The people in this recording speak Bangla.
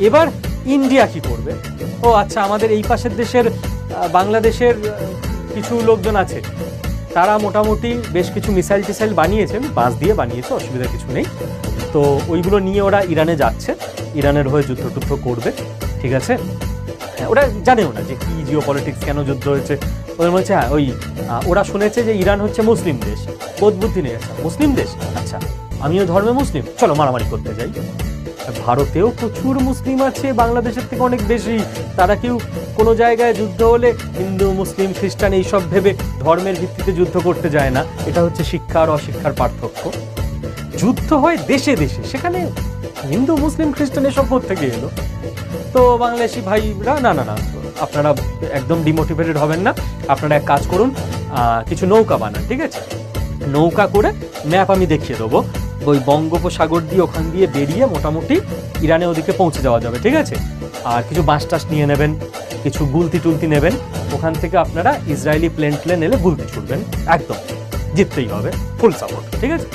এবার ইন্ডিয়া কি করবে? ও আচ্ছা, আমাদের এই পাশের দেশের বাংলাদেশের কিছু লোকজন আছে, তারা মোটামুটি বেশ কিছু মিসাইল টিসাইল বানিয়েছে, বাঁশ দিয়ে বানিয়েছে, অসুবিধা কিছু নেই। তো ওইগুলো নিয়ে ওরা ইরানে যাচ্ছে, ইরানের হয়ে যুদ্ধ টুদ্ধ করবে, ঠিক আছে? ওরা জানেও না যে কি জিও পলিটিক্স, কেন যুদ্ধ হয়েছে। ওদের মনে হচ্ছে হ্যাঁ ওই ওরা শুনেছে যে ইরান হচ্ছে মুসলিম দেশ, বোধ বুদ্ধি নেই, আচ্ছা মুসলিম দেশ, আচ্ছা আমিও ধর্মে মুসলিম, চলো মারামারি করতে যাই। ভারতেও প্রচুর মুসলিম আছে, বাংলাদেশের থেকে অনেক বেশি। তারা কেউ কোনো জায়গায় যুদ্ধ হলে হিন্দু মুসলিম খ্রিস্টান এইসব ভেবে ধর্মের ভিত্তিতে যুদ্ধ করতে যায় না। এটা হচ্ছে শিক্ষা আর অশিক্ষার পার্থক্য। যুদ্ধ হয় দেশে দেশে, সেখানে হিন্দু মুসলিম খ্রিস্টান এসব থেকে এলো। তো বাংলাদেশি ভাইরা না না না, আপনারা একদম ডিমোটিভেটেড হবেন না, আপনারা এক কাজ করুন, কিছু নৌকা বানান, ঠিক আছে? নৌকা করে ম্যাপ আমি দেখিয়ে দেবো, ওই বঙ্গোপসাগর দিয়ে ওখান দিয়ে বেরিয়ে মোটামুটি ইরানে ওদিকে পৌঁছে যাওয়া যাবে, ঠিক আছে? আর কিছু বাঁশ টাস নিয়ে নেবেন, কিছু গুলতি টুলতি নেবেন, ওখান থেকে আপনারা ইসরায়েলি প্লেন এলে গুলতি ছুটবেন, একদম জিততেই হবে, ফুল সাপোর্ট, ঠিক আছে?